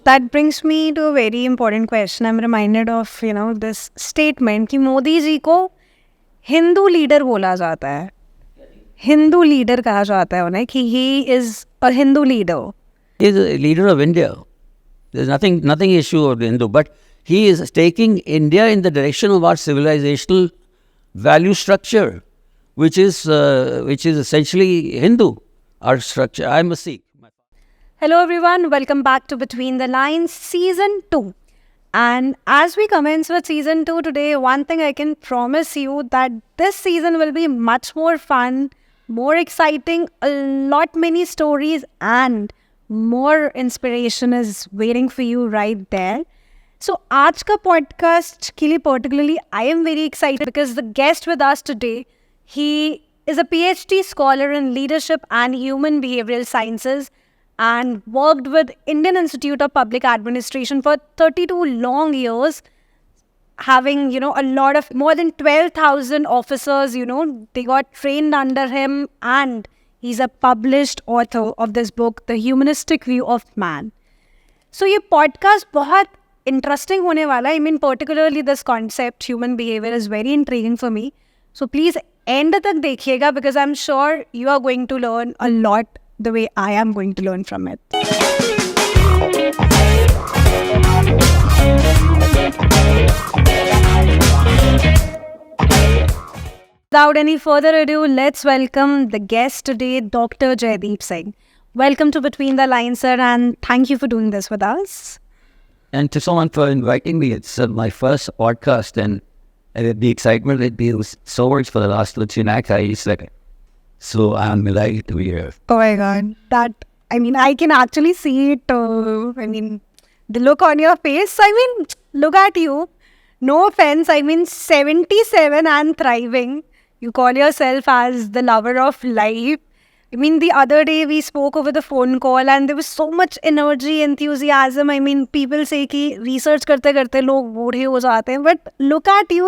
That brings me to a very important question. I'm reminded of, this statement कि मोदी जी को Hindu leader बोला जाता है. हिंदू लीडर कहा जाता है उन्हें कि he is a Hindu leader. He is a leader of India. There's nothing issue of Hindu, but he is taking India in the direction of our civilizational value structure, which is essentially Hindu. Our structure. I'm a Sikh. Hello everyone, welcome back to Between the Lines Season 2. And as we commence with Season 2 today, one thing I can promise you that this season will be much more fun, more exciting, a lot many stories and more inspiration is waiting for you right there. So आज का podcast के लिए particularly I am very excited because the guest with us today, he is a PhD scholar in leadership and human behavioral sciences and worked with Indian Institute of Public Administration for 32 long years, having, a lot of more than 12,000 officers, they got trained under him, and he's a published author of this book, The Humanistic View of Man. So ये podcast बहुत interesting होने वाला है. I mean, particularly this concept, human behavior, is very intriguing for me. So please end तक देखिएगा because I'm sure you are going to learn a lot the way I am going to learn from it. Without any further ado, let's welcome the guest today, Dr. Jaideep Singh. Welcome to Between the Lines, sir, and thank you for doing this with us. And to someone for inviting me. It's my first podcast, and the excitement it feels so much for the last 2 nights. So I'm delighted to be here. Oh my God. I can actually see it. The look on your face. Look at you. No offense. 77 and thriving. You call yourself as the lover of life. The other day we spoke over the phone call and there was so much energy, enthusiasm. People say कि research करते करते लोग बूढ़े हो जाते हैं. But look at you.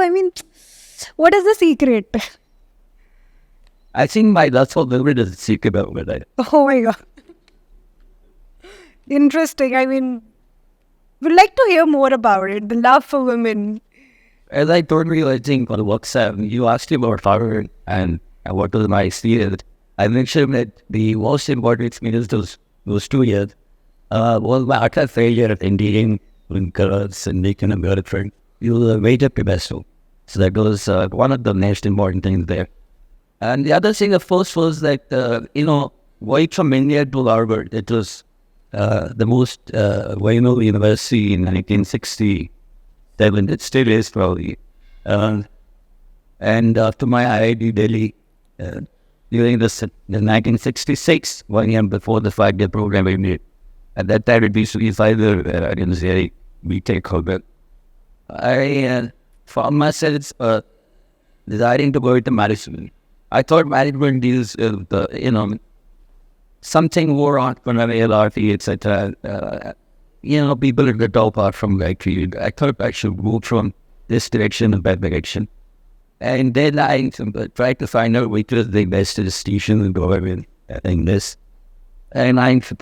What is the secret? I think that's what little bit is the secret about it. Oh my God. Interesting. We'd like to hear more about it. The love for women. As I told you, I think on WhatsApp, you asked me about fatherhood and what was my experience. I mentioned that the most important experience those 2 years was my utter failure in dealing with girls and making a girlfriend. It was a major pedestal. So that was one of the most important things there. And the other thing, of course, was that, going from India to Harvard, it was the most well-known university in 1967. It still is, probably. And after my IIT Delhi, during the 1966, 1 year before the 5-year program ended, at that time it used to be 5 year, I didn't say we take over. I found myself desiring to go into medicine. I thought management deals with, something more entrepreneurial, etc. People at the top are from factory. I thought I should move from this direction to that direction. And then I tried to find out which was the best institution in government in this. And I felt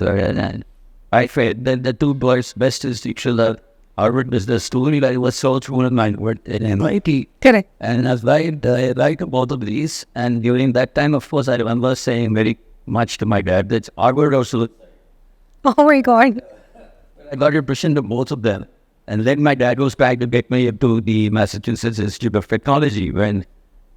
that the two best institutions are Harvard Business School. I was so through in my work in MIT. Correct. And I liked both of these. And during that time, of course, I remember saying very much to my dad that Harvard also. Oh my God. I got impression to both of them. And then my dad was trying to get me into the Massachusetts Institute of Technology when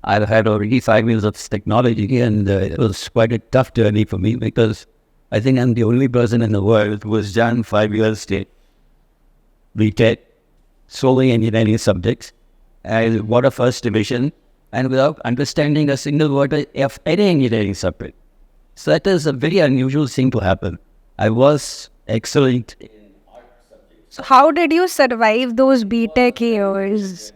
I had already 5 years of technology. And it was quite a tough journey for me because I think I'm the only person in the world who has done 5 years BTech, solely engineering subjects, and what a first division, and without understanding a single word of any engineering subject. So that is a very unusual thing to happen. I was excellent in art subjects. So how did you survive those BTech years?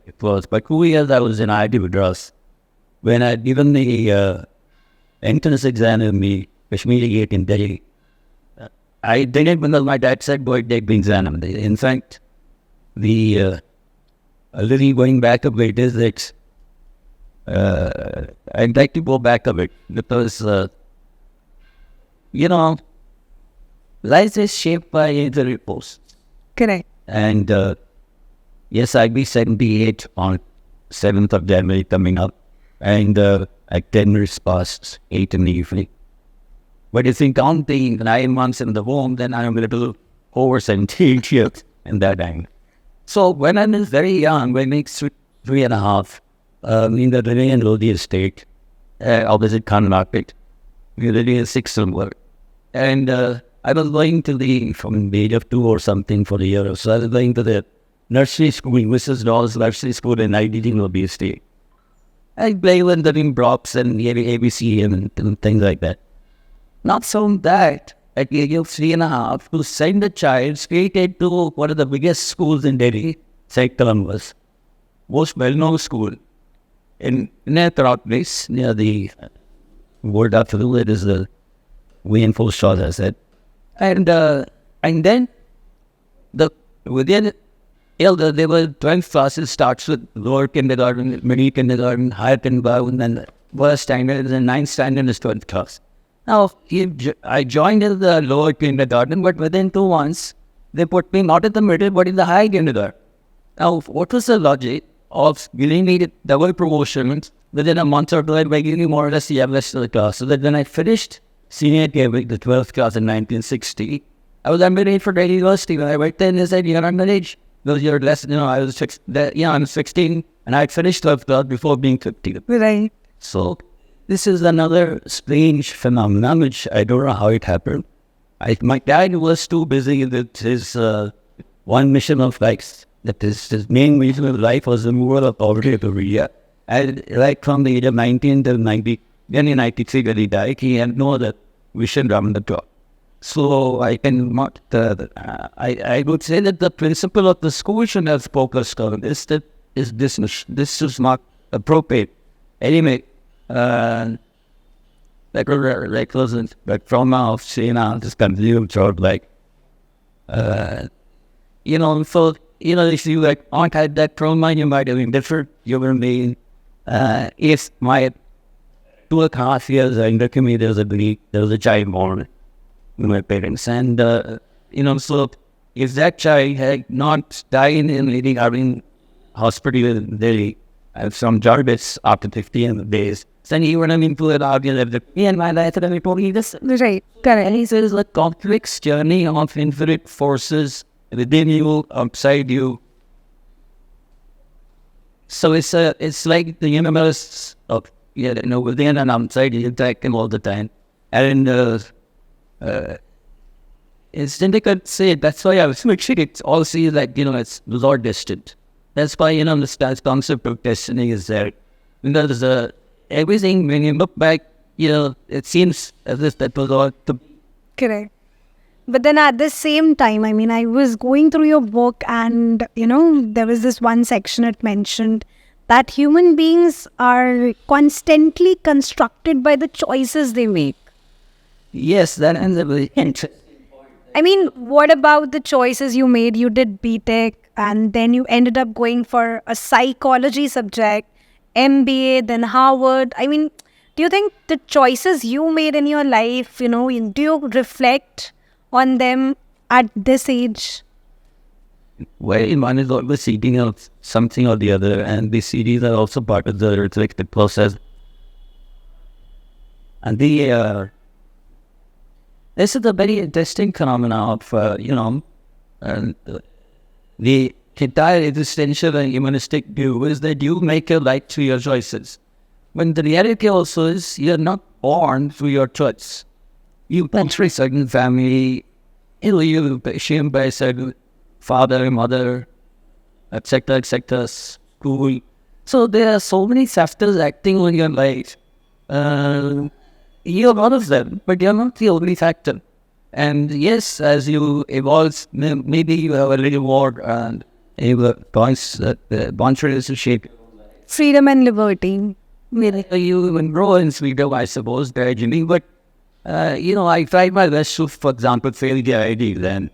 It was, but 2 years I was in IIT Madras. When I had given the entrance exam in the Kashmiri Gate in Delhi, I did it because my dad said, go take the exam. In fact, a little going back a bit is that I'd like to go back a bit because, life is shaped by the repost. Correct. And yes, I'll be 78 on 7th of January coming up. And at 10 minutes past 8 in the evening. But if you count the 9 months in the womb, then I'm a little over 78 years in that time. So when I was very young, when I was 3.5, in the living in Lodi estate, opposite Karnataka, we were living in 6 somewhere. And I was going to from the age of 2 or something for a year or so, I was going to the nursery school, Mrs. Doll's nursery school in Lodi estate. I play with the props and ABC and things like that. Not so that at the age of 3.5, to send a child straight into one of the biggest schools in Delhi, St. Columbus, most well-known school in a place near the word after the it is the Wayne Post Shot, I said. And then within there were 12 classes, starts with lower kindergarten, middle kindergarten, higher kindergarten, and first standard, and 9th standard is 12th class. Now, I joined in the lower kindergarten, but within 2 months, they put me not in the middle, but in the high kindergarten. Now, what was the logic of giving me double promotion within a month or two by giving me more or less the average of the class? So that when I finished senior academic, the 12th class in 1960, I was underage for Delhi University. When I went there, they said, you're underage. Because you're less, I was I'm 16 and I finished 12th class before being 15. Right. So this is another strange phenomenon, which I don't know how it happened. My dad was too busy with his one mission of life. That his main mission of life was the removal of poverty to India. And like from the age of 19 till 90, then in 93 when he died, he had no other vision around the clock. So I would say that the principle of the school should have focused on this is not appropriate. Anyway, that wasn't, but from now, just continue to so, if you aren't had that trauma, you might have been different. You will be, if my 2.5 years under me, there was a child born with my parents. And, so if that child had not died in leading hospital in Delhi, from Jarvis after 15 days, then he would have been pulled out and me and my life and everybody this. Right. Correct. And he says a complex journey of infinite forces within you, outside you. So it's like the universe of within and outside you interacting all the time. And it's difficult to say. That's why I was making it all see like it's Lord distant. That's why the concept of destiny is there. Because everything when you look back, it seems as if that was all to be. Correct. But then at the same time, I was going through your book and, there was this one section it mentioned that human beings are constantly constructed by the choices they make. Yes, that ends up with interesting. What about the choices you made? You did BTech and then you ended up going for a psychology subject, MBA, then Harvard. Do you think the choices you made in your life, do you reflect on them at this age? Well, one is always seeking out something or the other, and these series are also part of the reflective process. And this is a very interesting phenomenon of, the entire existential and humanistic view is that you make your life through your choices. When the reality also is you're not born through your choice. You enter a certain family, you shamed by a certain father, mother, etc., school. So there are so many factors acting on your life. You're one of them, but you're not the only factor. And yes, as you evolve, maybe you have a little more and bunch relationship. Freedom and liberty. You even grow in freedom, I suppose, gradually. But, I tried my best to, for example, fail the ID then.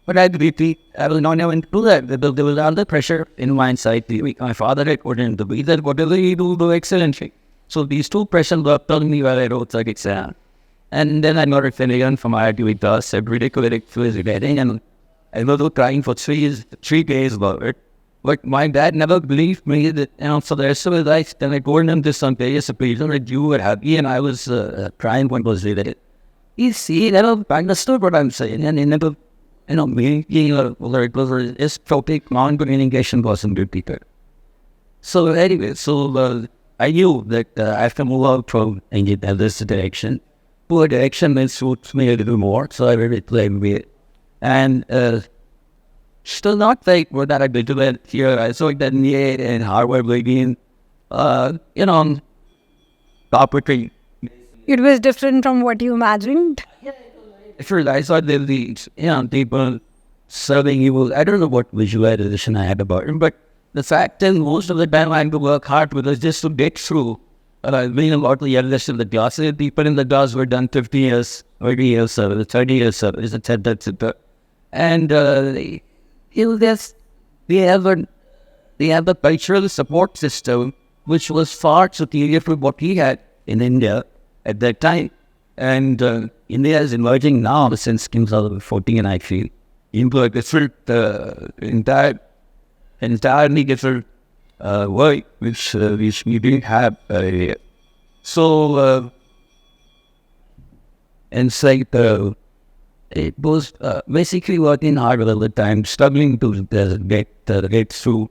But I will not even do that because there was under pressure in my anxiety. My father had put into me that whatever you do excellently. So these two pressures were telling me while I wrote that exam. And then I got a Finnegan from IIT class, every day was getting, and I was crying for 3 days about it. But my dad never believed me that, for the rest of his life, then I told him this on various occasions that you were happy and I was crying when was related. He never understood what I'm saying, and he never, making or it was just topic, non-communication wasn't repeated. So anyway, I knew that I have to move out from India in this direction. Poor direction that suits me a little more, so I really played with it. And still not like what that I did to it here. I saw that in Yale and Harvard, again, carpentry. It was different from what you imagined. Sure, I saw the people serving evil. I don't know what visualization I had about it, but the fact is, most of the time I had to work hard with it just to get through. Being a lot of the youngest in the class, people in the class were done 50 years, 30 years service, 30 years service, etc., etc. And they have a cultural support system which was far superior to what we had in India at that time. And India is emerging now since 2014, I feel, into a different, entirely different world, which we didn't have earlier. So, and it's like it was basically working hard all the time, struggling to get through.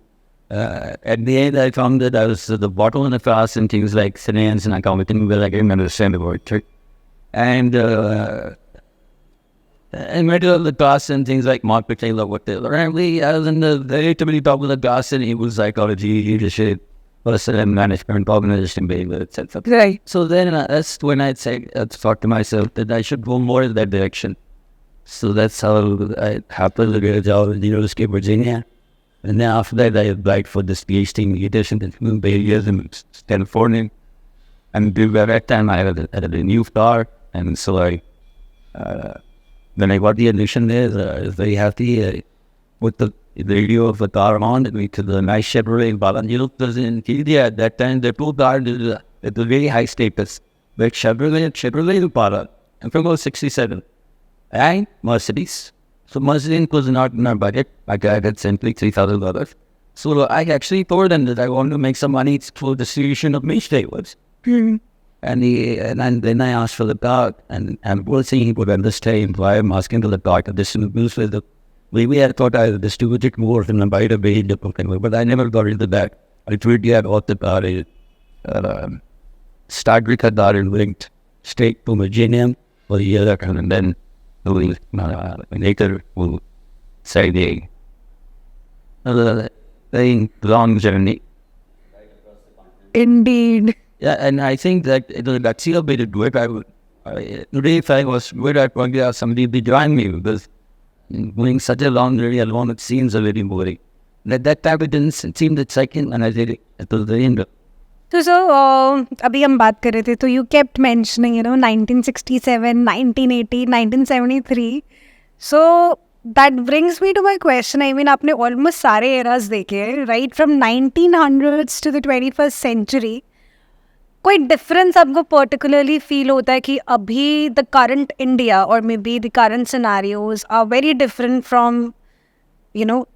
At the end, I found that I was at the bottom of the class in things like finance and accounting, where I didn't understand the word. And in middle of the class and things like marketing or whatever. And I was in the relatively top of the class, and it was psychology, leadership, personal management, organization behavior, etc. Right. So then that's when I thought to myself that I should go more in that direction. So that's how I happened to get a job in the University of Virginia. And then after that, I applied for this PhD in leadership in Bay Area in California. And by that time, I had a new car. And so when I got the admission there, I was very happy. I put the radio of the car on and went to the nice Chevrolet in Balanjiro. Because in India at that time, the two cars at a very high status. But Chevrolet Impala, and from 67. And Mercedes. So Mercedes was not in our budget. My dad had sent me $3,000. So I actually told them that I wanted to make some money through distribution of meat tables. Mm-hmm. And then I asked for the car, and was saying he would understand why I'm asking for the car to distribute with the. Maybe I thought I would distribute it more than by the way, but I never got into that. I really had bought the car, started with a car and went straight to Virginia for a year, and then later we'll say the very long journey. Indeed. Yeah, and I think that that's the way to do it. Today, if I was good, I'd probably have somebody to join me, because going such a long journey alone, it seems a very boring. And at that time, it didn't seem that second, and I did it at the end. So, abhi hum baat kar rahe the, so you kept mentioning, 1967, 1980, 1973. So, that brings me to my question. I mean, आपने almost सारे eras देखे, right? From 1900s to the 21st century. कोई difference आपको particularly feel होता है कि अभी the current India or maybe the current scenarios are very different from,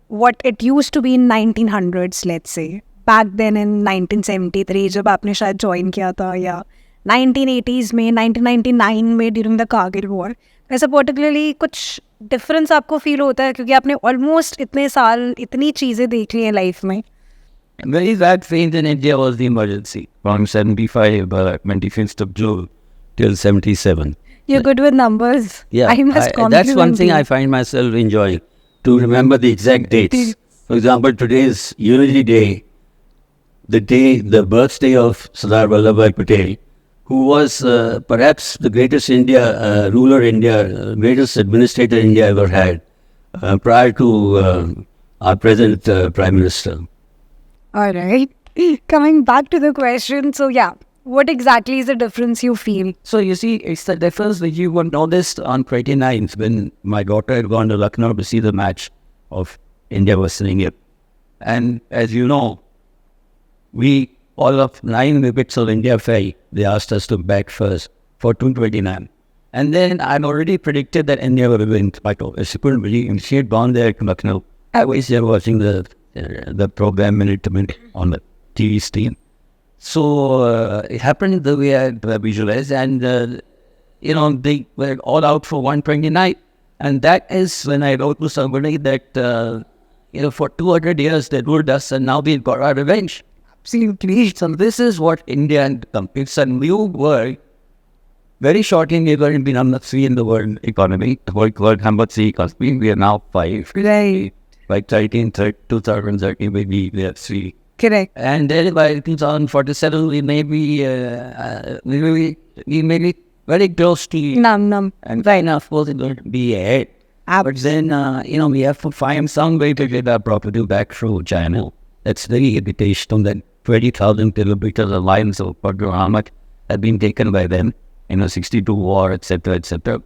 what it used to be in 1900s, let's say. Back then in 1973, जब आपने शायद join किया था, या 1980s में, 1999 में during the Kargil war. ऐसा particularly कुछ difference आपको feel होता है क्योंकि आपने almost इतने साल इतनी चीज़ें देख ली हैं life में. Very bad phase in India was the emergency from 75, 25th of June till 77. You're good with numbers. Yeah, I must that's one thing you. I find myself enjoying, to remember the exact dates. For example, today is Unity Day, the birthday of Sardar Vallabhbhai Patel, who was perhaps the greatest ruler India, greatest administrator India ever had, prior to our present Prime Minister. All right. Coming back to the question, so what exactly is the difference you feel? So you see, it's the difference that you would notice on 29th when my daughter had gone to Lucknow to see the match of India versus England. And as you know, all of 9 wickets of India fell. They asked us to bat first for 229. And then I'd already predicted that India would win by couldn't believe she had gone there to Lucknow. I was there watching the program minute to minute on the TV screen. So it happened the way I visualized, and they were all out for 129. And that is when I wrote to somebody that for 200 years they ruled us, and now we've got our revenge. Absolutely. So this is what India had become. It's a new world. Very shortly, we were in number 3 in the world economy. The world number 3 economy. We are now 5. Right. By 2030, maybe we have 3. Correct. And then by 2047, we may be very close to Num. And right now, of course, it's going to be ahead. But then, we have to find some way to get our property back through China. That's very irritational that 20,000 kilometers of lines of Padma have been taken by them. 62 war, etc., etc.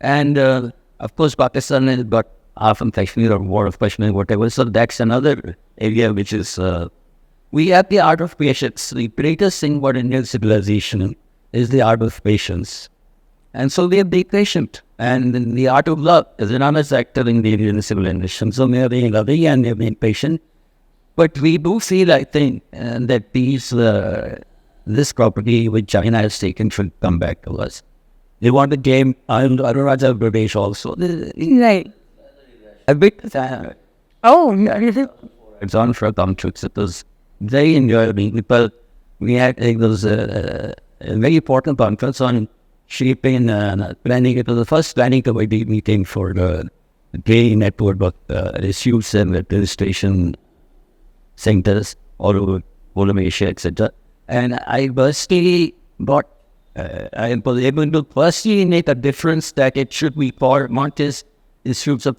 And, of course, Pakistan has got half of Kashmir or war of Kashmir, whatever. So that's another area which is... we have the art of patience. The greatest thing about Indian civilization is the art of patience. And so we have been patient. And the art of love is an honest actor in the Indian civilization. So we are being loving and we are being patient. But we do feel, I think, that this property which China has taken should come back to us. They want the game, Arunachal Pradesh also. Right. A bit... it's on for a conference. It was very enjoyable. We had a very important conference on shaping and planning. It was the first planning committee meeting for the gay network of issues and administration centers all over Asia, etc. And I personally I was able to personally make a difference that it should be for not just institutes of,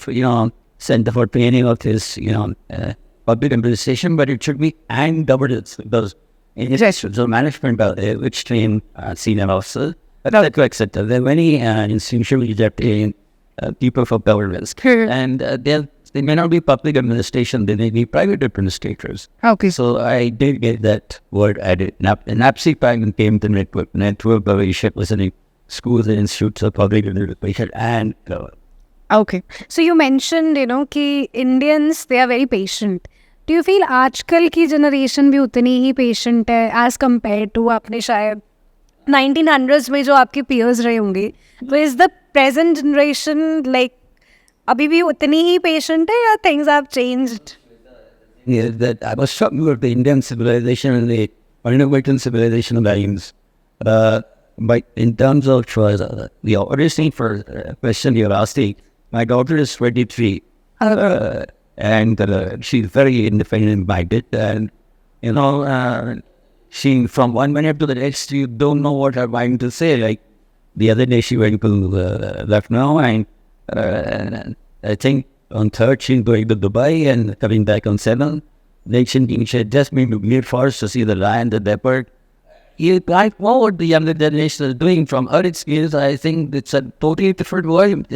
Center for Training of this, public administration, but it should be and governance, because in institutions of management, which train senior officers, etc. There are many institutions which are trained people for governance. And they may not be public administration, they may be private administrators. Okay. So I did get that word added. NAPSI Pang came to network of Asia listening schools and institutes of public administration and government. Okay. So you mentioned, कि Indians, they are very patient. Do you feel आजकल की generation भी उतनी ही patient है as compared to आपने शायद 1900s में जो आपके peers रहे होंगे? So is the present generation like अभी भी उतनी ही patient है या things have changed? Yeah, that I was talking about the Indian civilization and the Western civilization of values. But in terms of the origin for question you're asking, my daughter is 23, and she's very independent-minded, and she from one minute to the next, you don't know what her mind to say. Like the other day, she went to Lucknow, and I think on 3rd she's going to Dubai and coming back on 7th. Then she had just been to Great Forest to see the lion, the leopard. Like what the younger generation is doing from her experience, I think it's a totally different world.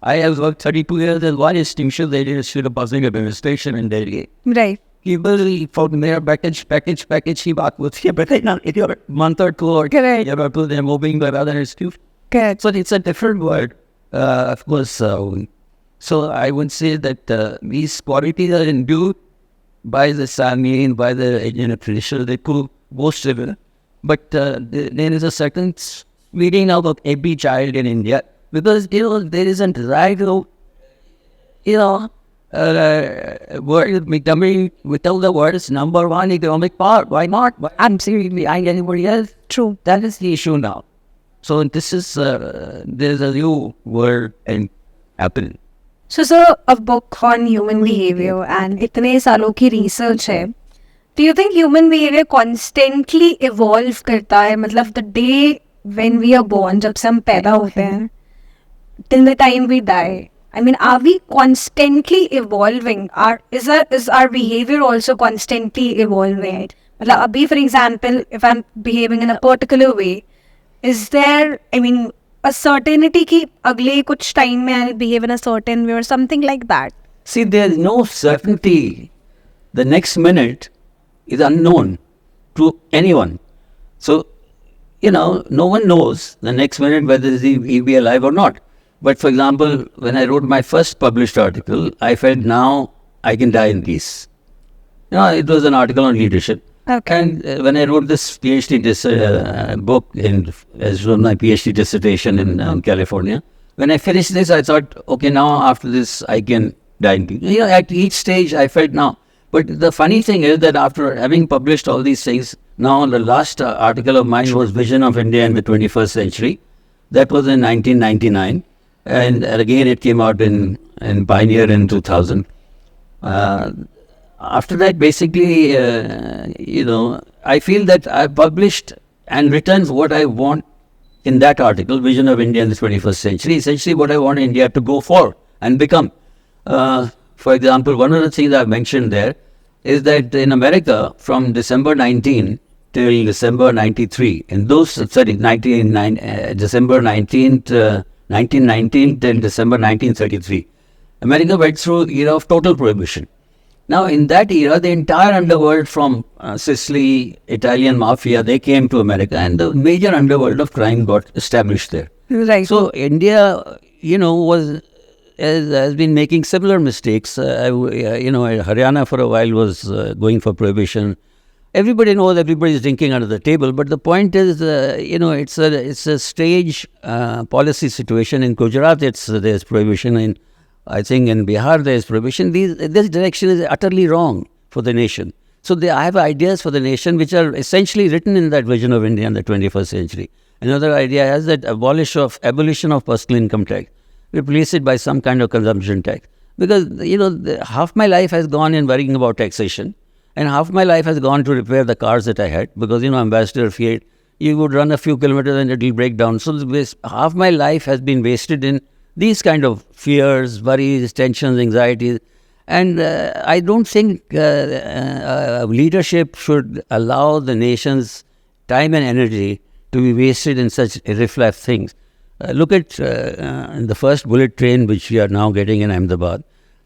I have worked 32 years as one institution. They did a buzzing administration in Delhi. Right. People from there, package, he bought with you, but in a month or two, or they're moving to another institution. Correct. So it's a different world, of course. So I would say that these qualities are imbued by the Sami and by the tradition. They could most of it. But there is a certain reading out of every child in India, because there isn't right word becoming without the words number one economic power. Why not? I'm seriously behind anybody else. True. That is the issue now. So this is there's a new word and happening. So sir, a book on human behavior and इतने सालों की research है. Do you think human behavior constantly evolve करता है? मतलब the day when we are born, जब से हम पैदा होते हैं, till the time we die. I mean, are we constantly evolving? Is our behavior also constantly evolving? मतलब अभी, for example, if I'm behaving in a particular way, is there, a certainty कि अगले कुछ time में I'll behave in a certain way or something like that? See, there's no certainty. The next minute is unknown to anyone. So no one knows the next minute whether he'll be alive or not. But for example, when I wrote my first published article, I felt now I can die in peace. It was an article on leadership. Okay. And when I wrote this PhD book, as well, my PhD dissertation in California, when I finished this, I thought, okay, now after this, I can die in peace. At each stage, I felt now. But the funny thing is that after having published all these things, now the last article of mine was Vision of India in the 21st Century. That was in 1999. And again, it came out in Pioneer in 2000. After that, basically, I feel that I published and written what I want in that article, Vision of India in the 21st Century, essentially what I want India to go for and become. For example, one of the things I've mentioned there is that in America, from December 19 till December 93, December 1919 till December 1933, America went through an era of total prohibition. Now, in that era, the entire underworld from Sicily, Italian mafia, they came to America, and the major underworld of crime got established there. Right. So, India, has been making similar mistakes. Haryana for a while was going for prohibition. Everybody knows everybody is drinking under the table, but the point is, it's a strange policy situation. In Gujarat, there's prohibition. I think in Bihar there is prohibition. This direction is utterly wrong for the nation. So I have ideas for the nation which are essentially written in that Vision of India in the 21st century. Another idea is that abolition of personal income tax, replace it by some kind of consumption tax. Because half my life has gone in worrying about taxation, and half my life has gone to repair the cars that I had. Because Ambassador Fiat, you would run a few kilometers and it will break down. So half my life has been wasted in these kind of fears, worries, tensions, anxieties. And I don't think leadership should allow the nation's time and energy to be wasted in such reflex things. Look at the first bullet train which we are now getting in Ahmedabad.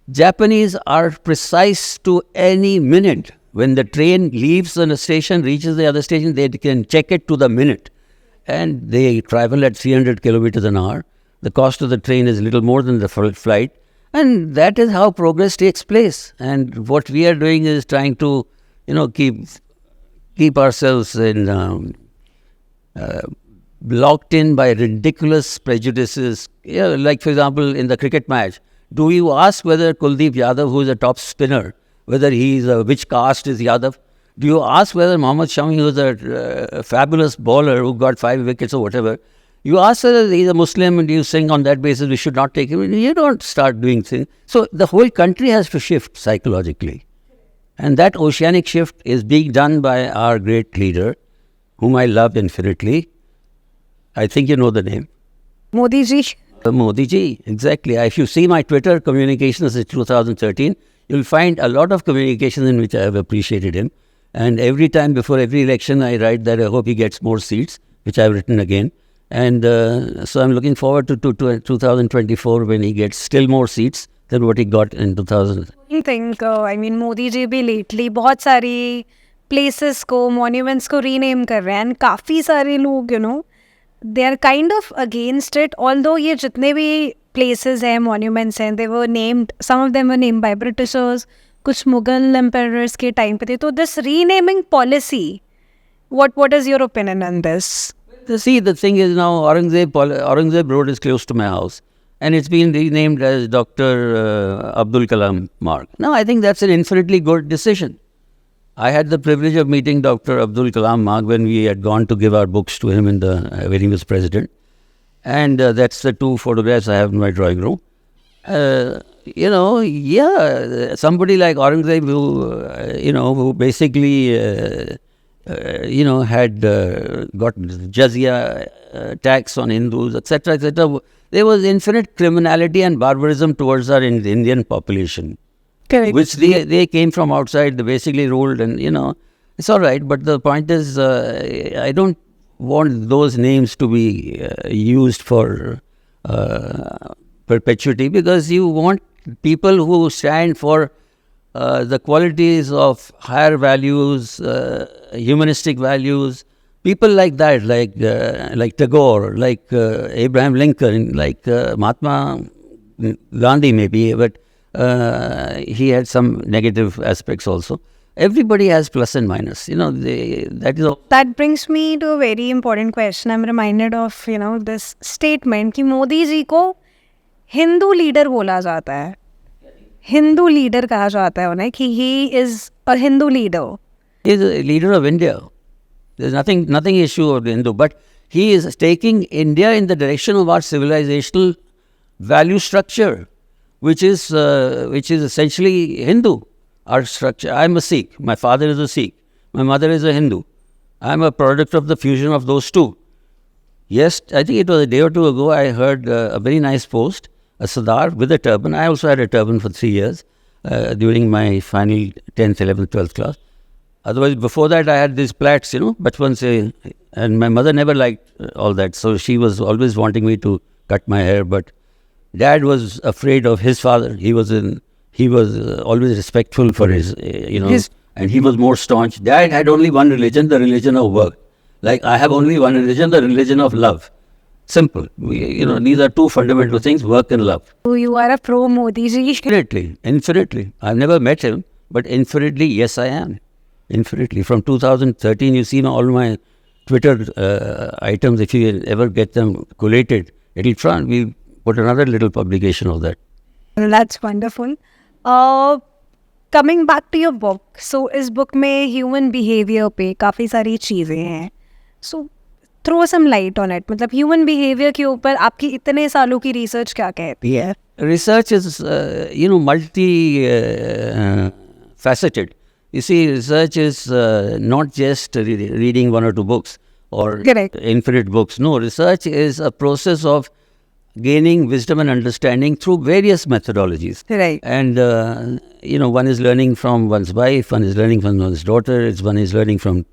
Japanese are precise to any minute. When the train leaves the station, reaches the other station, they can check it to the minute. And they travel at 300 kilometers an hour. The cost of the train is little more than the flight. And that is how progress takes place. And what we are doing is trying to, keep ourselves in locked in by ridiculous prejudices. Like, for example, in the cricket match, do you ask whether Kuldeep Yadav, who is a top spinner, whether which caste is Yadav? Do you ask whether Mohammad Shami, who is a fabulous bowler who got 5 wickets or whatever, you ask whether he's a Muslim and you think on that basis we should not take him? You don't start doing things. So the whole country has to shift psychologically. And that oceanic shift is being done by our great leader, whom I love infinitely. I think you know the name. Modi ji. Modi ji, exactly. If you see my Twitter communications in 2013, you'll find a lot of communications in which I have appreciated him. And every time before every election, I write that I hope he gets more seats, which I've written again. And so I'm looking forward to 2024 when he gets still more seats than what he got in 2000. I think, Modi ji bhi lately बहुत सारी places को, monuments को rename कर रहे हैं. And काफी सारे लोग, they are kind of against it. Although ये जितने भी places हैं, monuments हैं, they were named, some of them were named by Britishers, कुछ Mughal emperors के time पे थे. So this renaming policy, what is your opinion on this? See, the thing is now Aurangzeb Road is close to my house, and it's been renamed as Dr. Abdul Kalam Marg. Now, I think that's an infinitely good decision. I had the privilege of meeting Dr. Abdul Kalam Marg when we had gone to give our books to him when he was president. And that's the 2 photographs I have in my drawing room. Somebody like Aurangzeb who basically... had got jizya tax on Hindus, etc., etc. There was infinite criminality and barbarism towards our Indian population, Correct. Which they came from outside. They basically ruled, and it's all right. But the point is, I don't want those names to be used for perpetuity, because you want people who stand for the qualities of higher values, humanistic values, People like that, like Tagore, like Abraham Lincoln, like Mahatma Gandhi maybe, but he had some negative aspects also. Everybody has plus and minus. That is all. That brings me to a very important question. I'm reminded of, this statement कि मोदी जी को Hindu leader बोला जाता है. Hindu leader कहा जाता है उन्हें कि he is a Hindu leader. He is a leader of India. There's nothing issue of the Hindu, but he is taking India in the direction of our civilizational value structure, which is essentially Hindu. Our structure. I'm a Sikh. My father is a Sikh. My mother is a Hindu. I'm a product of the fusion of those two. Yes, I think it was a day or two ago, I heard a very nice post, a Sardar with a turban. I also had a turban for 3 years during my final 10th, 11th, 12th class. Otherwise, before that, I had these plaits, bachpan se, and my mother never liked all that. So she was always wanting me to cut my hair, but Dad was afraid of his father. He was always respectful for his, and he was more staunch. Dad had only one religion, the religion of work. Like I have only one religion, the religion of love. Simple. These are two fundamental things, work and love. So you are a pro Modi ji. Infinitely. I've never met him, but infinitely, yes, I am. Infinitely. From 2013, you see all my Twitter items. If you ever get them collated, we'll put another little publication of that. That's wonderful. Coming back to your book, so इस book में human behavior पे काफ़ी सारी चीज़ें हैं. So throw some light on it. मतलब human behavior के ऊपर आपकी इतने सालों की research क्या कहती है? Research is, multi-faceted. You see, research is not just reading one or two books or Correct. infinite books. No, research is a process of gaining wisdom and understanding through various methodologies. Right. And, one is learning from one's wife, one is learning from one's daughter, one is learning from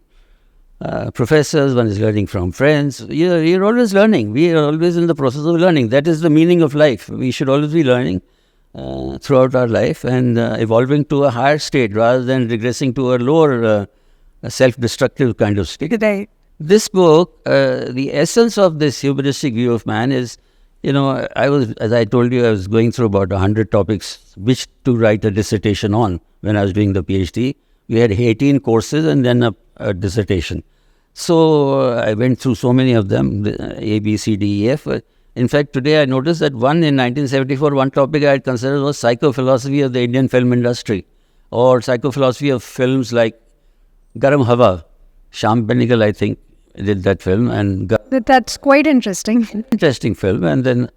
professors, one is learning from friends. You're always learning. We are always in the process of learning. That is the meaning of life. We should always be learning throughout our life and evolving to a higher state rather than regressing to a lower self-destructive kind of state. Right. This book, the essence of this humanistic view of man is, as I told you, I was going through about 100 topics which to write a dissertation on when I was doing the PhD. We had 18 courses and then a dissertation. So I went through so many of them, A, B, C, D, E, F. In fact, today I noticed that in 1974, one topic I had considered was psychophilosophy of the Indian film industry or psychophilosophy of films like Garam Hawa. Shyam Benegal, I think, did that film. And that's quite interesting. Interesting film. And then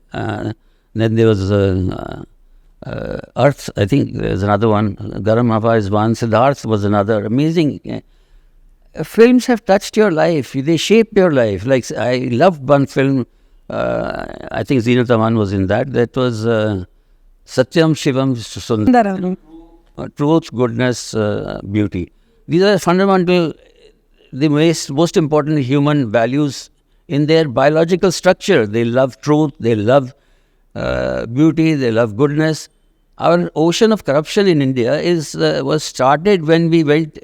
there was Earth, I think there's another one. Garam Hawa is one. Siddharth was another. Amazing. Films have touched your life. They shape your life. Like I loved one film. I think Zeenat Aman was in that. That was Satyam Shivam Sundaram. Truth, goodness, beauty. These are fundamental, the most important human values in their biological structure. They love truth, they love beauty, they love goodness. Our ocean of corruption in India was started when we went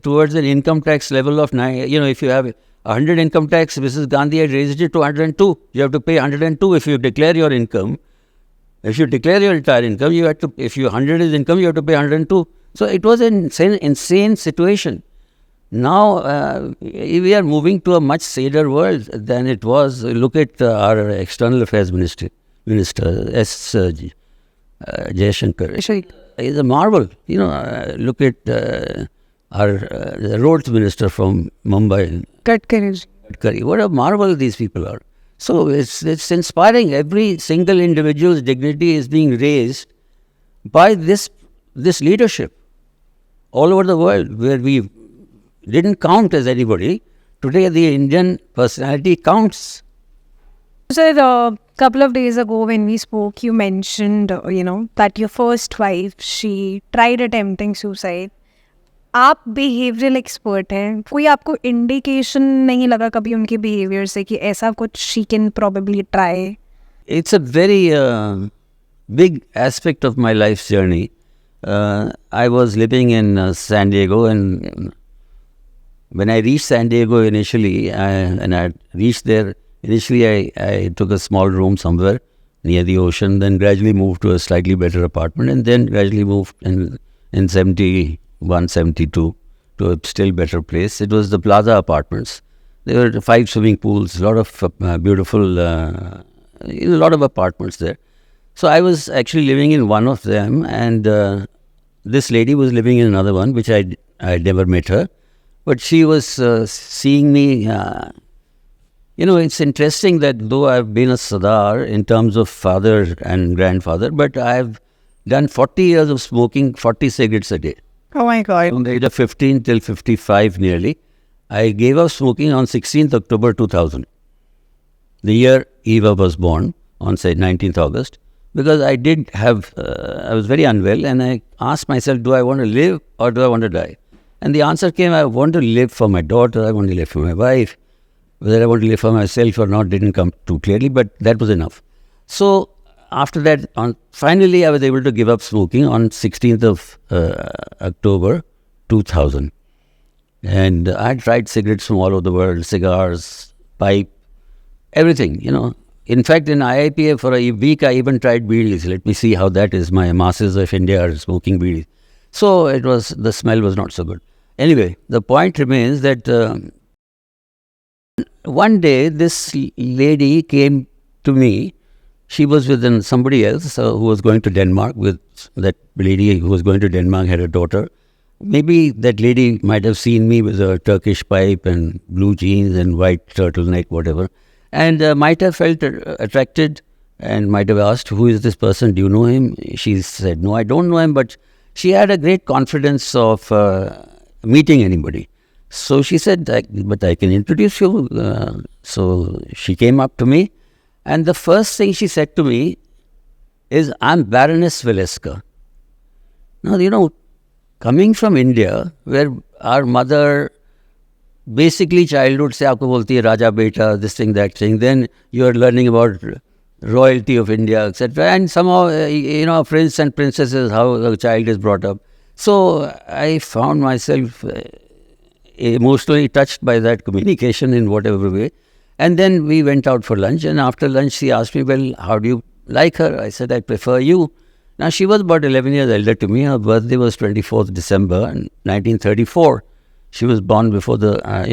towards an income tax level of 9. If you have 100 income tax, Mrs. Gandhi had raised it to 102. You have to pay 102 if you declare your income. If you declare your entire income, you have to. If 100 is income, you have to pay 102. So it was an insane situation. Now we are moving to a much saner world than it was. Look at our external affairs minister S. Jaishankar. He's a marvel. Look at our roads minister from Mumbai. Gadkari. What a marvel these people are. So it's inspiring. Every single individual's dignity is being raised by this leadership all over the world, where we didn't count as anybody. Today, the Indian personality counts. Sir, a couple of days ago when we spoke, you mentioned, that your first wife, she tried attempting suicide. आप behavioral expert हैं. कोई आपको indication नहीं लगा कभी उनके behavior से कि ऐसा कुछ she can probably try? It's a very big aspect of my life's journey. I was living in San Diego, and when I reached San Diego initially, and I reached there, initially I took a small room somewhere near the ocean, then gradually moved to a slightly better apartment, and then gradually moved in 71, 72 to a still better place. It was the Plaza Apartments. There were 5 swimming pools, a lot of beautiful, a lot of apartments there. So I was actually living in one of them, and this lady was living in another one, which I never met her. But she was seeing me. It's interesting that though I've been a Sardar in terms of father and grandfather, but I've done 40 years of smoking 40 cigarettes a day. Oh my God. From the age of 15 till 55 nearly. I gave up smoking on 16th October 2000. The year Eva was born, on say 19th August. Because I did have, I was very unwell, and I asked myself, do I want to live or do I want to die? And the answer came, I want to live for my daughter, I want to live for my wife. Whether I want to live for myself or not didn't come too clearly, but that was enough. So after that, finally I was able to give up smoking on 16th of October 2000. And I had tried cigarettes from all over the world, cigars, pipe, everything, In fact, in IIPA for a week, I even tried bidis. Let me see how that is. My masses of India are smoking bidis. So the smell was not so good. Anyway, the point remains that one day this lady came to me. She was with somebody else who was going to Denmark. With that lady who was going to Denmark had a daughter. Maybe that lady might have seen me with a Turkish pipe and blue jeans and white turtleneck, whatever. And might have felt attracted and might have asked, who is this person? Do you know him? She said, no, I don't know him. But she had a great confidence of meeting anybody. So she said, but I can introduce you. So she came up to me. And the first thing she said to me is, I'm Baroness Valeska. Now, coming from India, where our mother... basically childhood se aapko bolti hai Raja Beta, this thing, that thing. Then you are learning about royalty of India, etc. And somehow, prince and princesses, how a child is brought up. So I found myself emotionally touched by that communication in whatever way. And then we went out for lunch. And after lunch, she asked me, well, how do you like her? I said, I prefer you. Now, she was about 11 years elder to me. Her birthday was 24th December 1934. She was born before but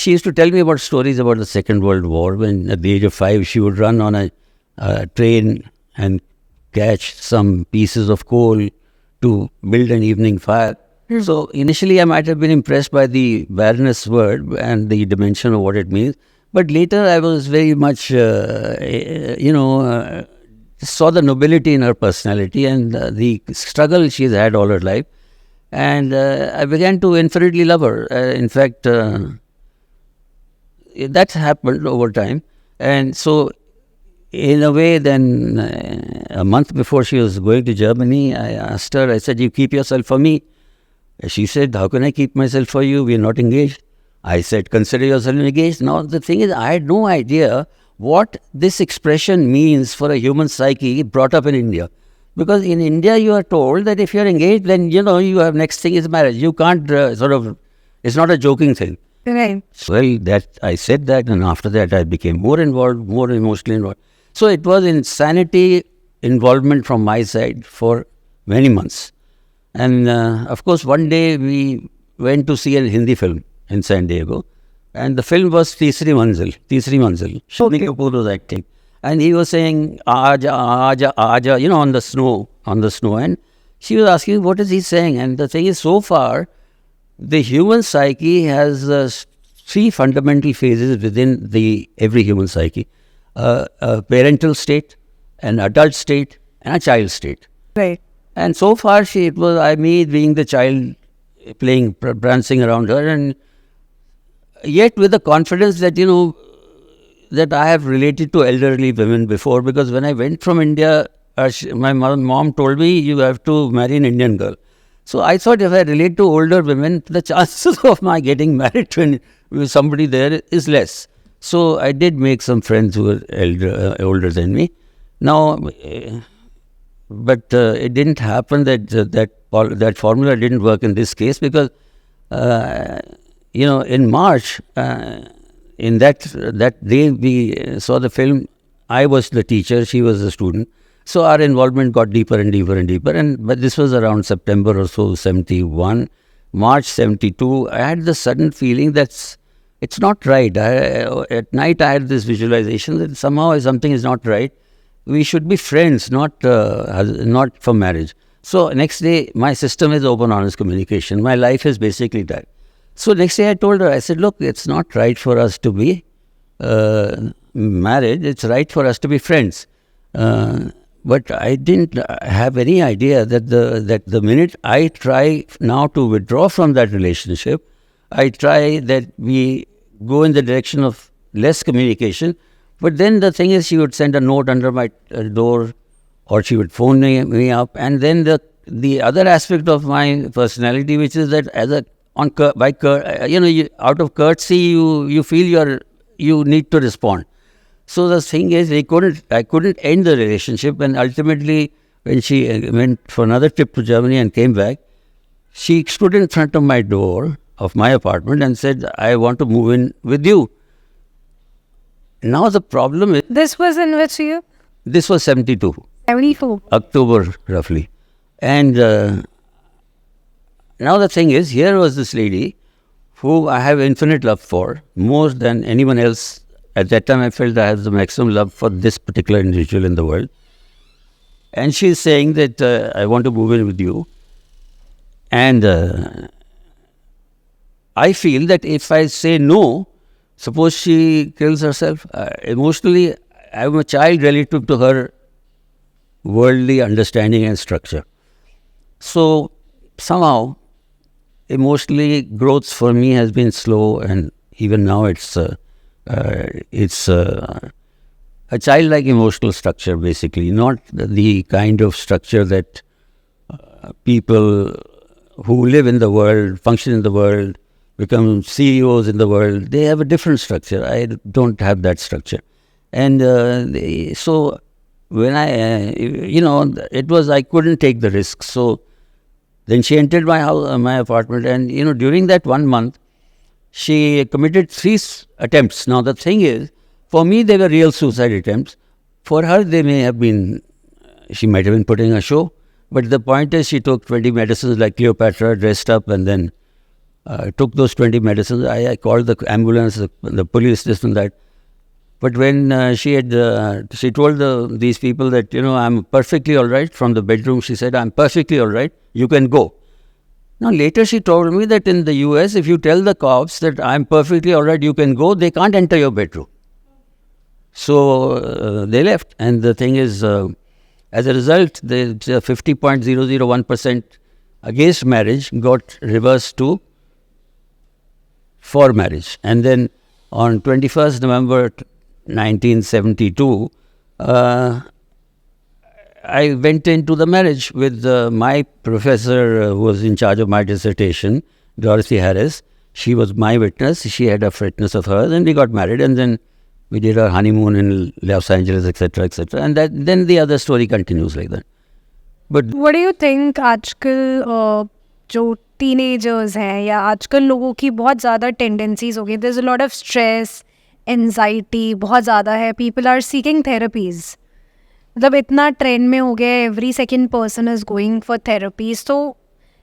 she used to tell me about stories about the Second World War, when at the age of 5, she would run on a train and catch some pieces of coal to build an evening fire. So initially I might have been impressed by the Baroness word and the dimension of what it means. But later I was very much, saw the nobility in her personality and the struggle she's had all her life. And I began to infinitely love her. In fact, that's happened over time. And so, in a way, then a month before she was going to Germany, I asked her, I said, you keep yourself for me? She said, how can I keep myself for you? We are not engaged. I said, consider yourself engaged. Now, the thing is, I had no idea what this expression means for a human psyche brought up in India. Because in India, you are told that if you are engaged, then, you have next thing is marriage. You can't it's not a joking thing. Right. Well, I said that, and after that, I became more involved, more emotionally involved. So it was insanity involvement from my side for many months. And of course, one day we went to see a Hindi film in San Diego. And the film was Teesri Manzil. Shani Kapoor was acting. And he was saying, Aaja, Aaja, Aaja, on the snow. And she was asking, what is he saying? And the thing is, so far, the human psyche has 3 fundamental phases within every human psyche. A parental state, an adult state, and a child state. Right. And so far, it was me being the child playing, prancing around her, and yet with the confidence that, that I have related to elderly women before, because when I went from India, my mom told me, you have to marry an Indian girl. So I thought if I relate to older women, the chances of my getting married to somebody there is less. So I did make some friends who were older than me. Now, But it didn't happen that formula didn't work in this case because, in March, in that day we saw the film. I was the teacher, she was the student. So our involvement got deeper and deeper and deeper. But this was around September or so, 71. March 72, I had the sudden feeling that it's not right. At night I had this visualization that somehow something is not right. We should be friends, not for marriage. So next day, my system is open, honest communication. My life is basically that. So next day I told her, I said, look, it's not right for us to be married. It's right for us to be friends. But I didn't have any idea that the minute I try now to withdraw from that relationship, I try that we go in the direction of less communication. But then the thing is, she would send a note under my door, or she would phone me up. And then the other aspect of my personality, which is that out of courtesy, you feel you need to respond. So the thing is, I couldn't end the relationship, and ultimately, when she went for another trip to Germany and came back, she stood in front of my door of my apartment and said, I want to move in with you. Now the problem is... This was in which year? This was 72. 74. October, roughly. And now the thing is, here was this lady who I have infinite love for, more than anyone else. At that time, I felt I had the maximum love for this particular individual in the world. And she's saying that I want to move in with you. And I feel that if I say no, suppose she kills herself, emotionally, I'm a child relative to her worldly understanding and structure. So somehow, emotionally, growth for me has been slow, and even now it's a childlike emotional structure, basically, not the kind of structure that people who live in the world, function in the world, become CEOs in the world. They have a different structure. I don't have that structure. And so when I couldn't take the risk. So then she entered my house, my apartment, and during that 1 month, she committed 3 attempts. Now the thing is, for me they were real suicide attempts. For her, they may have been. She might have been putting a show. But the point is, she took 20 medicines like Cleopatra, dressed up, and then took those 20 medicines. I called the ambulance, the police, this and that. But when she told these people that, I'm perfectly all right. From the bedroom, she said, I'm perfectly all right. You can go. Now, later she told me that in the US, if you tell the cops that I'm perfectly all right, you can go, they can't enter your bedroom. So they left. And the thing is, as a result, the 50.001% against marriage got reversed to for marriage. And then on 21st November 1972, I went into the marriage with my professor who was in charge of my dissertation, Dorothy Harris. She was my witness. She had a witness of hers, and we got married. And then we did our honeymoon in Los Angeles, etc., etc. And then the other story continues like that. But what do you think आजकल जो teenagers हैं या आजकल लोगों की बहुत ज़्यादा tendencies हो गई, there's a lot of stress, anxiety बहुत ज़्यादा है, people are seeking therapies. मतलब इतना ट्रेंड में हो गया, every second person is going for therapies. So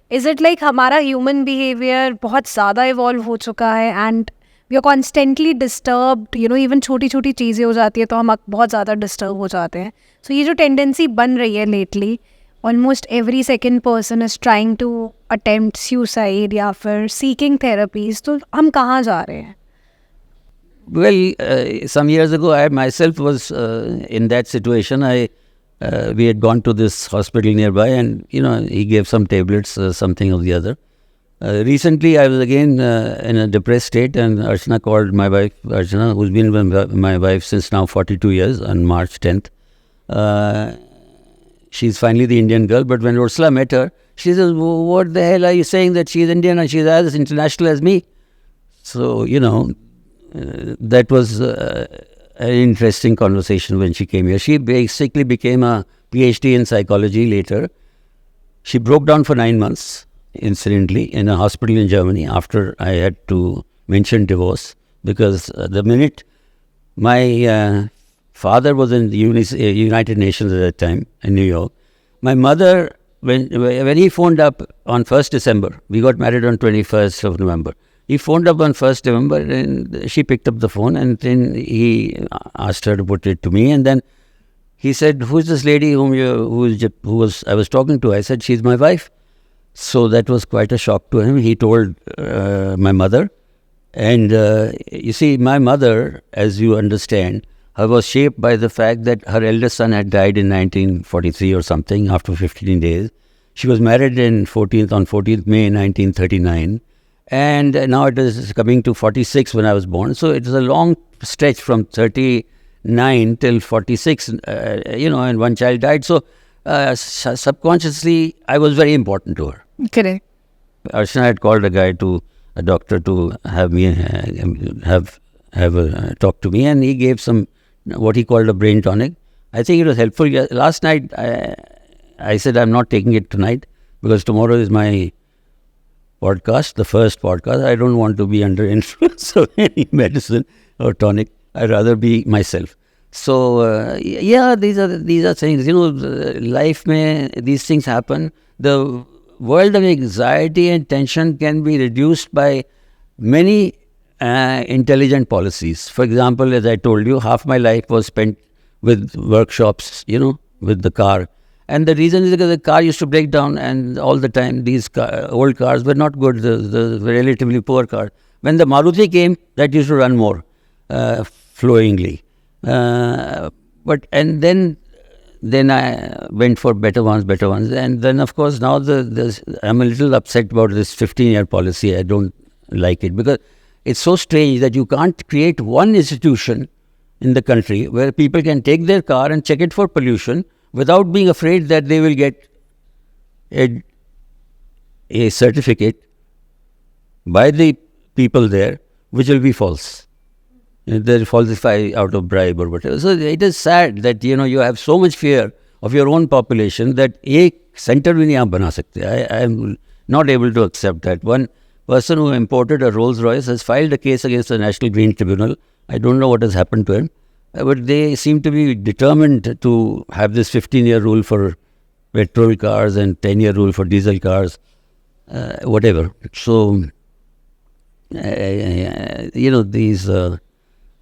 is it like हमारा human behavior बहुत ज़्यादा evolve हो चुका है and we are constantly disturbed, even छोटी छोटी चीज़ें हो जाती है तो हम बहुत ज़्यादा disturb हो जाते हैं. So ये जो tendency बन रही है lately, almost every second person is trying to attempt suicide या फिर seeking therapies. तो हम कहाँ जा रहे हैं? Well, some years ago, I myself was in that situation. We had gone to this hospital nearby, and he gave some tablets, something or the other. Recently, I was again in a depressed state, and Archana called my wife, Archana, who's been with my wife since now 42 years, on March 10th. She's finally the Indian girl, but when Ursula met her, she says, what the hell are you saying that she's Indian and she's as international as me? So, that was an interesting conversation when she came here. She basically became a PhD in psychology later. She broke down for 9 months, incidentally, in a hospital in Germany after I had to mention divorce, because the minute my father was in the United Nations at that time in New York, my mother, when he phoned up on 1st December, we got married on 21st of November. He phoned up on 1st November and she picked up the phone, and then he asked her to put it to me, and then he said, "Who is this lady I was talking to?" I said, "She's my wife." So that was quite a shock to him. He told my mother. And you see, my mother, as you understand, was shaped by the fact that her eldest son had died in 1943 or something after 15 days. She was married on 14th May 1939. And now it is coming to 46 when I was born. So it is a long stretch from 39 till 46, and one child died. So subconsciously, I was very important to her. Correct. Archana had called a doctor to have me have a talk to me, and he gave some what he called a brain tonic. I think it was helpful. Last night, I said I'm not taking it tonight because tomorrow is my podcast, the first podcast. I don't want to be under influence of any medicine or tonic. I'd rather be myself. So these are things. Life may these things happen. The world of anxiety and tension can be reduced by many intelligent policies. For example, as I told you, half my life was spent with workshops, with the car. And the reason is because the car used to break down, and all the time these old cars were not good, the relatively poor cars. When the Maruti came, that used to run more flowingly. And then I went for better ones. And then, of course, now I'm a little upset about this 15-year policy. I don't like it because it's so strange that you can't create one institution in the country where people can take their car and check it for pollution without being afraid that they will get a certificate by the people there, which will be false. They'll falsify out of bribe or whatever. So it is sad that, you have so much fear of your own population that a center bhi nahi aap bana sakte. I am not able to accept that. One person who imported a Rolls Royce has filed a case against the National Green Tribunal. I don't know what has happened to him. But they seem to be determined to have this 15-year rule for petrol cars and 10-year rule for diesel cars, whatever. So, these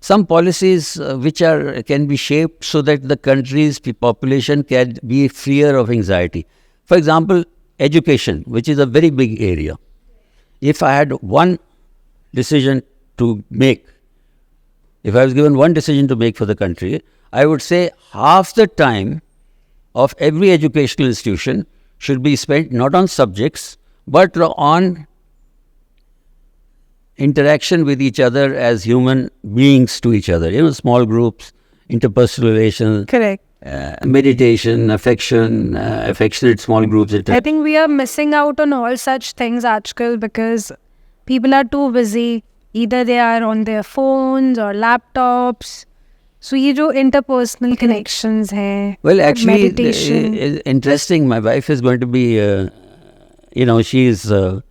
some policies which can be shaped so that the country's population can be freer of anxiety. For example, education, which is a very big area. If I had one decision to make, if I was given one decision to make for the country, I would say half the time of every educational institution should be spent not on subjects, but on interaction with each other as human beings to each other. Small groups, interpersonal relations. Correct. Meditation, affection, affectionate small groups. I think we are missing out on all such things, Ajkal, because people are too busy. Either they are on their phones or laptops. So ये जो interpersonal connections हैं, well, actually, meditation. Interesting. My wife is going to be, she's an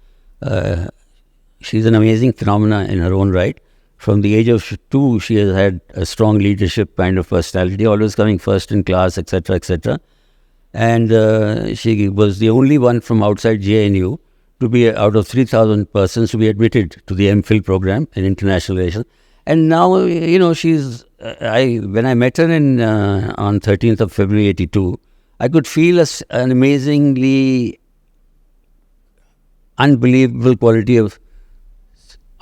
amazing phenomena in her own right. From the age of 2, she has had a strong leadership kind of personality, always coming first in class, etc., etc. And she was the only one from outside JNU to be out of 3,000 persons to be admitted to the MPhil program in international relations. And now, she's, when I met her on 13th of February 82, I could feel an amazingly unbelievable quality of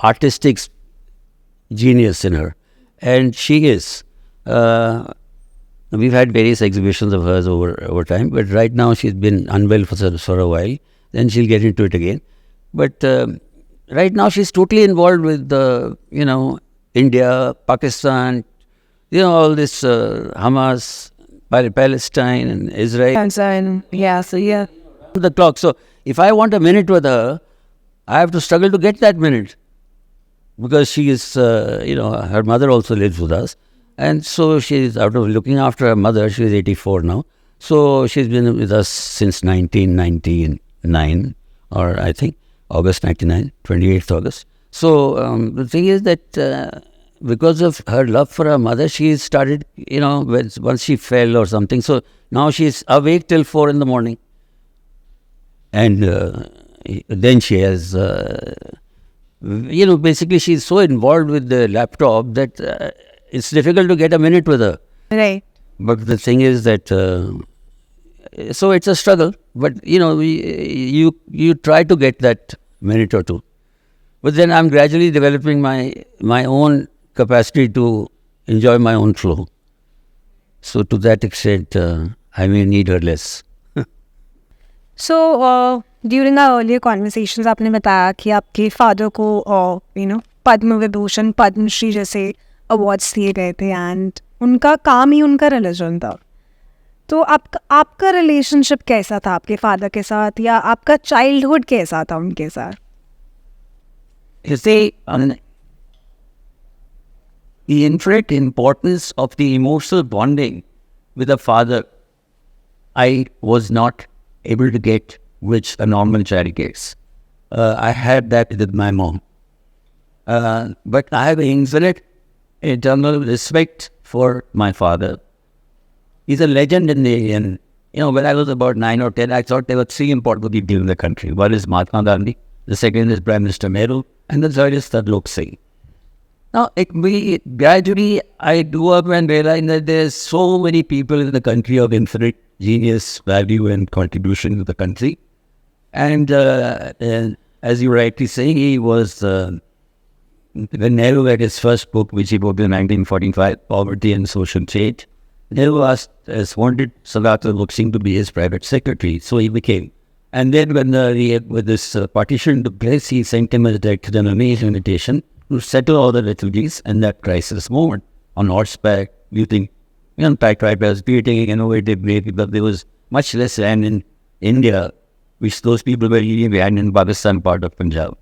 artistic genius in her. And she is. We've had various exhibitions of hers over time, but right now she's been unwell for a while. Then she'll get into it again. But right now she's totally involved with India, Pakistan, all this Hamas, Palestine and Israel. Palestine, yeah, so yeah. The clock. So if I want a minute with her, I have to struggle to get that minute. Because she is, her mother also lives with us. And so she is out of looking after her mother. She is 84 now. So she's been with us since 1999, or I think August 99, 28th August. So the thing is that because of her love for her mother, she started, once she fell or something. So now she's awake till 4 in the morning. And then she has, basically she's so involved with the laptop that it's difficult to get a minute with her. Right. But the thing is that, so it's a struggle. But, you try to get that minute or two. But then I'm gradually developing my own capacity to enjoy my own flow. So to that extent, I may need her less. So during our earlier conversations, आपने बताया कि आपके father को पद्म विभूषण पद्मश्री जैसे awards दिए गए थे and उनका काम ही उनका रिलीजन था. तो आपका रिलेशनशिप कैसा था आपके फादर के साथ, या आपका चाइल्डहुड कैसा था उनके साथ? You see, the infinite importance of the emotional bonding with a father, I was not able to get, which a normal child gets. I had that with my mom. But I have infinite eternal respect for my father. He's a legend in the Indian. When I was about 9 or 10, I thought there were 3 important people in the country. One is Mahatma Gandhi, the second is Prime Minister Nehru, and the third is Sadlok Singh. Now, gradually, I grew up and realized that there's so many people in the country of infinite genius, value, and contribution to the country. And as you rightly say, he was, when Nehru had his first book, which he wrote in 1945, Poverty and Social Change, Nehru wanted Sardar Sadlok Singh to be his private secretary, so he became. And then when with this partition took place, he sent him as director an amazing invitation to settle all the refugees in that crisis moment on horseback, using typewriters, creating an innovative way, because there was much less land in India, which those people were living behind in Pakistan, part of Punjab.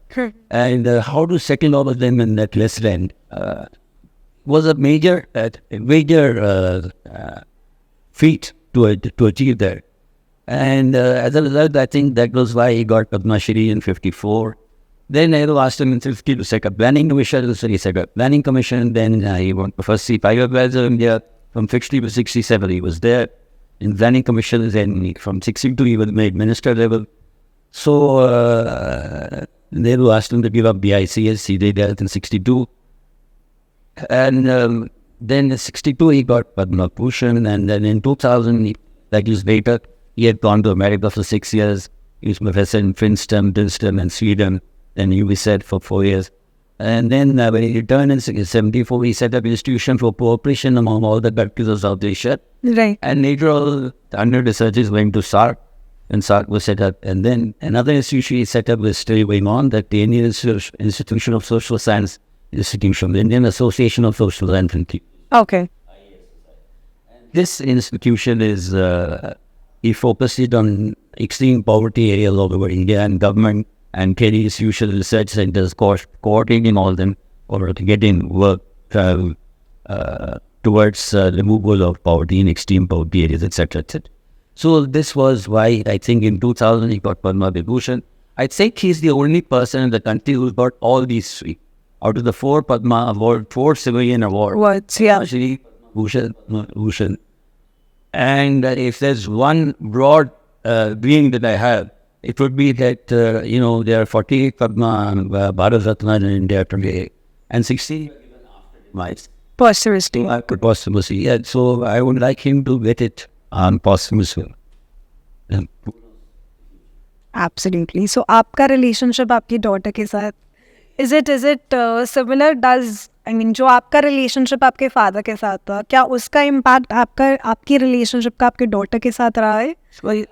And how to settle all of them in that less land was a major feat to achieve that. And as a result, I think that was why he got Padma Shri in 54. Then Nehru asked him in 50 to set up planning commission, so he set up planning commission. Then he went to first C5 advisor in India. From 60 to 67, he was there in planning commission. Then from 62, he was made minister level. So Nehru asked him to give up BICS. He did that in 62. And then in 62, he got Padma Vibhushan. And then in 2000, that years later, he had gone to America for 6 years. He was professor in Princeton, and Sweden. Then he was set for 4 years. And then when he returned in 74, he set up an institution for cooperation among all the countries of South Asia. Right. And later, all the under researchers went to SARC, and SARC was set up. And then another institution he set up was still going on, that the Indian Institution of Social Science Institution, the Indian Association of Social Science. Okay. This institution is, he focused it on extreme poverty areas all over India, and government and training institutions, research centers, coordinating all them or getting work towards removal of poverty in extreme poverty areas, etc., etc. So this was why I think in 2000 he got Padma Vibhushan. I think he's the only person in the country who got all these 3. Out of the 4 Padma Award, 4 civilian awards. Words, yeah. Actually, Bhushan. And if there's one broad being that I have, it would be that, there are 48 Padma Bharat Ratna in India today, and 60 demise. Posthumously. Posthumously, yeah. So I would like him to get it posthumously. Absolutely. So आपका relationship आपकी daughter के साथ, is it similar? जो आपका relationship आपके father के साथ था, क्या उसका impact आपकी relationship का आपके daughter के साथ रहा है?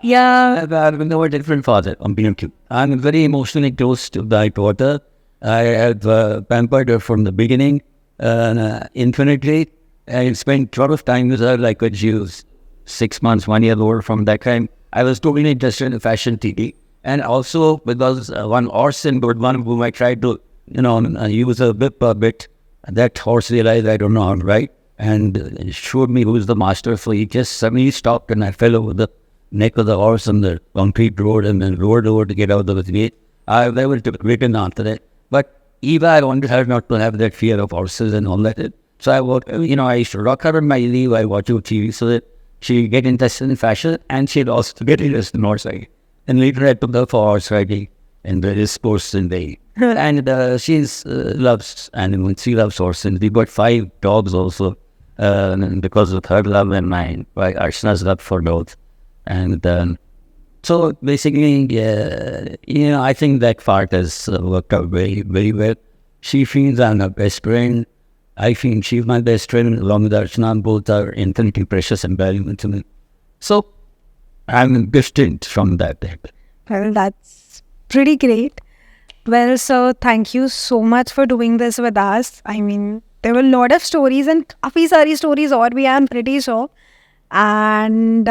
Yeah, I've been a different father. I'm very emotionally close to my daughter. I have pampered her from the beginning, infinitely. I spent a lot of time with her, like when she was 6 months, 1 year old. From that time, I was totally interested in fashion TV. And also because one horse in one whom I tried to, use a bit, that horse realized I don't know how to ride. and showed me who's the master. So he just suddenly stopped, and I fell over the neck of the horse on the concrete road and then rolled over to get out of the way. I never written after that. But Eva, I wanted her not to have that fear of horses and all that. So I used to rock her on my leave. I watch her TV so that she'd get interested in fashion, and she'd also get interested in horse riding. And later I took her for horse riding and various sports and they. And she's loves animals. She loves horses. We got 5 dogs also because of her love and mine. Right? Archana's love for dogs. And so basically, I think that part has worked out very, very well. She feels I'm her best friend. I feel she's my best friend along with Archana. Both are infinitely precious and valuable to me. So I'm distant from that. Well, that's pretty great. Well, so thank you so much for doing this with us. I mean, there were a lot of stories and काफी सारी stories और भी हैं, I'm pretty sure. And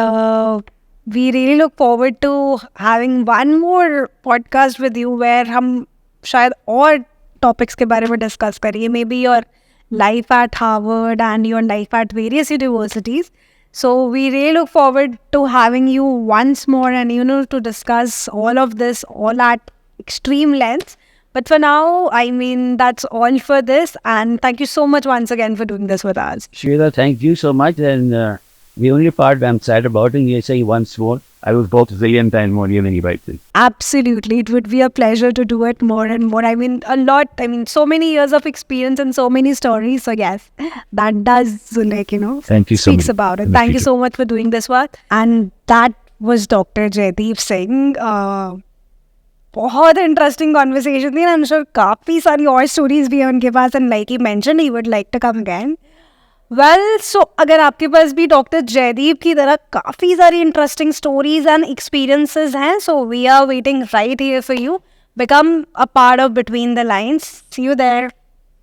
we really look forward to having one more podcast with you where हम शायद और topics के बारे में discuss करें. Maybe your life at Harvard and your life at various universities. So we really look forward to having you once more and, to discuss all of this, all at extreme length. But for now, I mean, that's all for this. And thank you so much once again for doing this with us. Sheila, thank you so much. And the only part I'm sad about, and you say once more, I will go to zillion times more than anybody. Absolutely. It would be a pleasure to do it more and more. I mean, a lot. I mean, so many years of experience and so many stories. So yes, that does, Thank you so speaks much. about it. Thank you so much for doing this work. And that was Dr. Jaideep Singh. बहुत interesting conversation थी. I am sure काफ़ी सारी और stories भी हैं उनके पास and like he mention he would like to come again. Well, so अगर आपके पास भी डॉक्टर जयदीप की तरह काफ़ी सारी इंटरेस्टिंग स्टोरीज एंड एक्सपीरियंसेस हैं, so we are waiting right here for you. Become a part of Between the Lines. See you there.